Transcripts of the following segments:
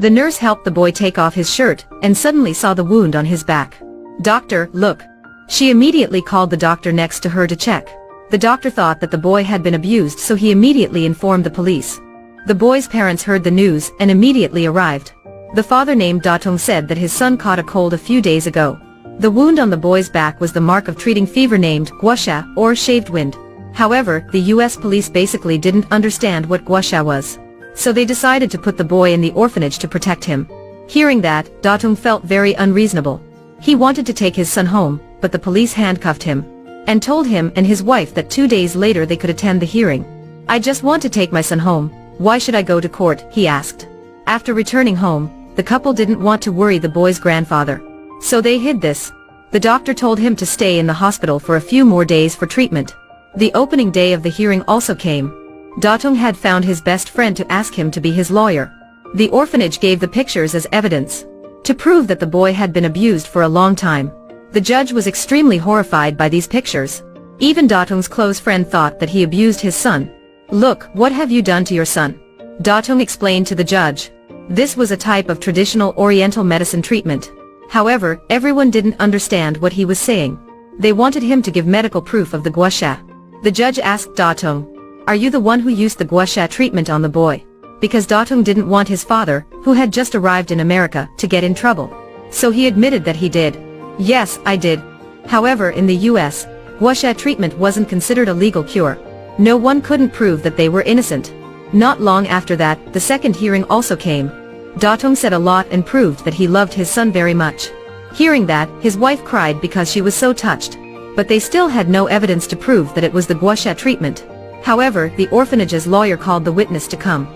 The nurse helped the boy take off his shirt and suddenly saw the wound on his back. "Doctor, look." She immediately called the doctor next to her to check. The doctor thought that the boy had been abused, so he immediately informed the police. The boy's parents heard the news and immediately arrived. The father, named 𝐷 said that his son caught a cold a few days ago. The wound on the boy's back was the mark of treating fever named Gua Sha, or shaved wind. However, the US police basically didn't understand what Gua Sha was. So they decided to put the boy in the orphanage to protect him. Hearing that, 𝐷 felt very unreasonable. He wanted to take his son home, but the police handcuffed him and told him and his wife that 2 days later they could attend the hearing. "I just want to take my son home. Why should I go to court?" he asked. After returning home, the couple didn't want to worry the boy's grandfather, so they hid this. The doctor told him to stay in the hospital for a few more days for treatment. The opening day of the hearing also came. 𝐷 had found his best friend to ask him to be his lawyer. The orphanage gave the pictures as evidence to prove that the boy had been abused for a long time. The judge was extremely horrified by these pictures. Even 𝐷's close friend thought that he abused his son. "Look, what have you done to your son?" 𝐷 explained to the judge. This was a type of traditional Oriental medicine treatment. However, everyone didn't understand what he was saying. They wanted him to give medical proof of the Gua Sha. The judge asked 𝐷, "Are you the one who used the Gua Sha treatment on the boy?" Because 𝐷 didn't want his father, who had just arrived in America, to get in trouble. So he admitted that he did. "Yes, I did." However, in the US, Gua Sha treatment wasn't considered a legal cure. No one couldn't prove that they were innocent. Not long after that, the second hearing also came. 𝐷 said a lot and proved that he loved his son very much. Hearing that, his wife cried because she was so touched. But they still had no evidence to prove that it was the Gua Sha treatment. However, the orphanage's lawyer called the witness to come.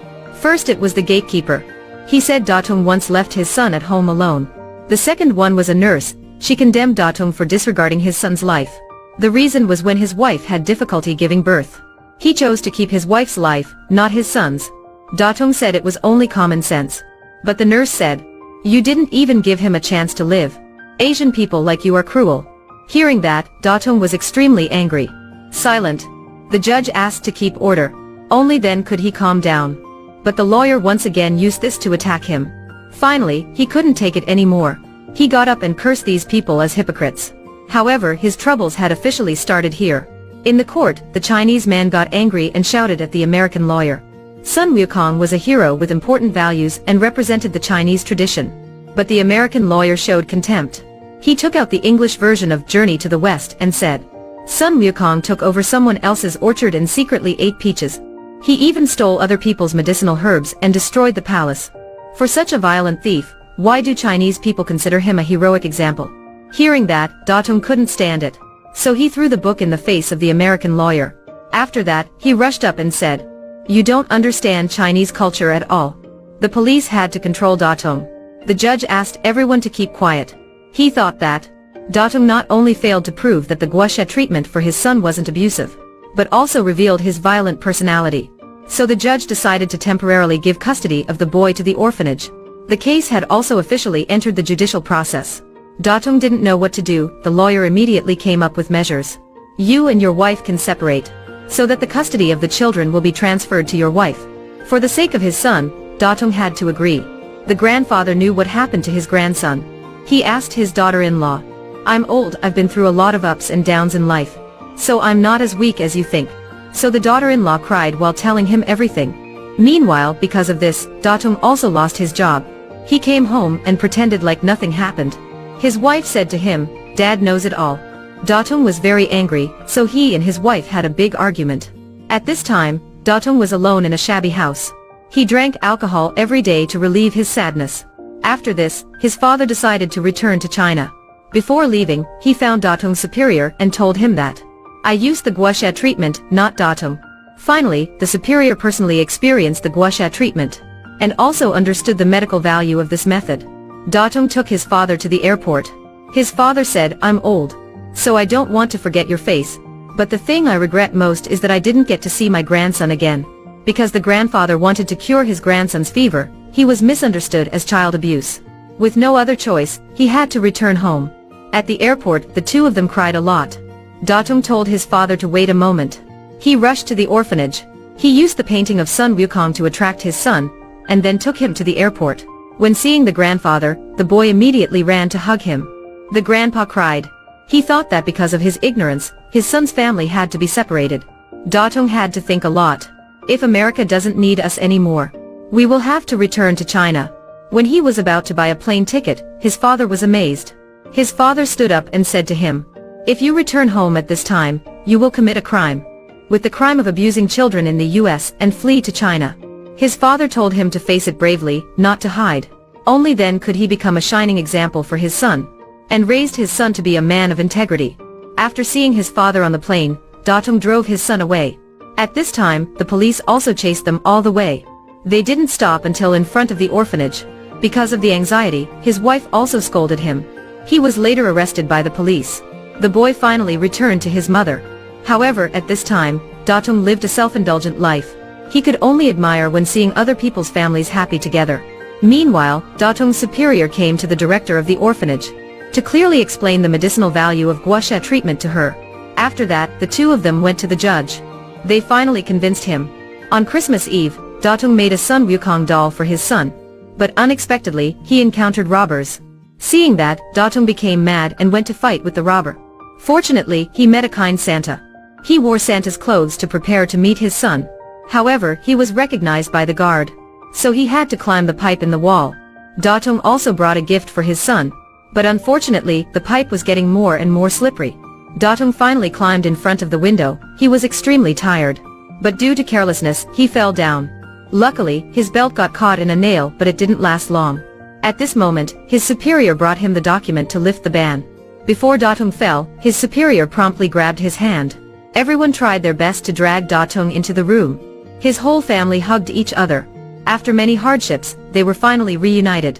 First it was the gatekeeper. He said 𝐷 once left his son at home alone. The second one was a nurse. She condemned 𝐷 for disregarding his son's life. The reason was when his wife had difficulty giving birth. He chose to keep his wife's life, not his son's. 𝐷 said it was only common sense. But the nurse said, "You didn't even give him a chance to live. Asian people like you are cruel." Hearing that, 𝐷 was extremely angry. Silent. The judge asked to keep order. Only then could he calm down. But the lawyer once again used this to attack him. Finally, he couldn't take it anymore. He got up and cursed these people as hypocrites. However, his troubles had officially started here. In the court, the Chinese man got angry and shouted at the American lawyer. Sun Wukong was a hero with important values and represented the Chinese tradition. But the American lawyer showed contempt. He took out the English version of Journey to the West and said, "Sun Wukong took over someone else's orchard and secretly ate peaches. He even stole other people's medicinal herbs and destroyed the palace. For such a violent thief, why do Chinese people consider him a heroic example?" Hearing that, 𝐷 couldn't stand it. So he threw the book in the face of the American lawyer. After that, he rushed up and said, "You don't understand Chinese culture at all." The police had to control 𝐷. The judge asked everyone to keep quiet. He thought that 𝐷 not only failed to prove that the Gua Sha treatment for his son wasn't abusive, but also revealed his violent personality. So the judge decided to temporarily give custody of the boy to the orphanage. The case had also officially entered the judicial process. 𝐷 didn't know what to do. The lawyer immediately came up with measures. "You and your wife can separate, so that the custody of the children will be transferred to your wife." For the sake of his son, 𝐷 had to agree. The grandfather knew what happened to his grandson. He asked his daughter-in-law, "I'm old, I've been through a lot of ups and downs in life. So I'm not as weak as you think." So the daughter-in-law cried while telling him everything. Meanwhile, because of this, 𝐷 also lost his job. He came home and pretended like nothing happened. His wife said to him, "Dad knows it all." 𝐷 was very angry, so he and his wife had a big argument. At this time, 𝐷 was alone in a shabby house. He drank alcohol every day to relieve his sadness. After this, his father decided to return to China. Before leaving, he found 𝐷's superior and told him that, "I used the Gua Sha treatment, not 𝐷." Finally, the superior personally experienced the Gua Sha treatment, and also understood the medical value of this method. 𝐷 took his father to the airport. His father said, "I'm old, so I don't want to forget your face. But the thing I regret most is that I didn't get to see my grandson again." Because the grandfather wanted to cure his grandson's fever, he was misunderstood as child abuse. With no other choice, he had to return home. At the airport, the two of them cried a lot. 𝐷 told his father to wait a moment. He rushed to the orphanage. He used the painting of Sun Wukong to attract his son, and then took him to the airport. When seeing the grandfather, the boy immediately ran to hug him. The grandpa cried. He thought that because of his ignorance, his son's family had to be separated. Datong had to think a lot. If America doesn't need us anymore, we will have to return to China. When he was about to buy a plane ticket, his father was amazed. His father stood up and said to him, "If you return home at this time, you will commit a crime. With the crime of abusing children in the US and flee to China." His father told him to face it bravely, not to hide. Only then could he become a shining example for his son, and raised his son to be a man of integrity. After seeing his father on the plane, Datong drove his son away. At this time, the police also chased them all the way. They didn't stop until in front of the orphanage. Because of the anxiety, his wife also scolded him. He was later arrested by the police. The boy finally returned to his mother. However, at this time, Datong lived a self-indulgent life. He could only admire when seeing other people's families happy together. Meanwhile, Datong's superior came to the director of the orphanage to clearly explain the medicinal value of Gua Sha treatment to her. After that, the two of them went to the judge. They finally convinced him. On Christmas Eve, Datong made a Sun Wukong doll for his son. But unexpectedly, he encountered robbers. Seeing that, Datong became mad and went to fight with the robber. Fortunately, he met a kind Santa. He wore Santa's clothes to prepare to meet his son. However, he was recognized by the guard. So he had to climb the pipe in the wall. Datong also brought a gift for his son. But unfortunately, the pipe was getting more and more slippery. Datong finally climbed in front of the window. He was extremely tired. But due to carelessness, he fell down. Luckily, his belt got caught in a nail, but it didn't last long. At this moment, his superior brought him the document to lift the ban. Before Datong fell, his superior promptly grabbed his hand. Everyone tried their best to drag Datong into the room. His whole family hugged each other. After many hardships, they were finally reunited.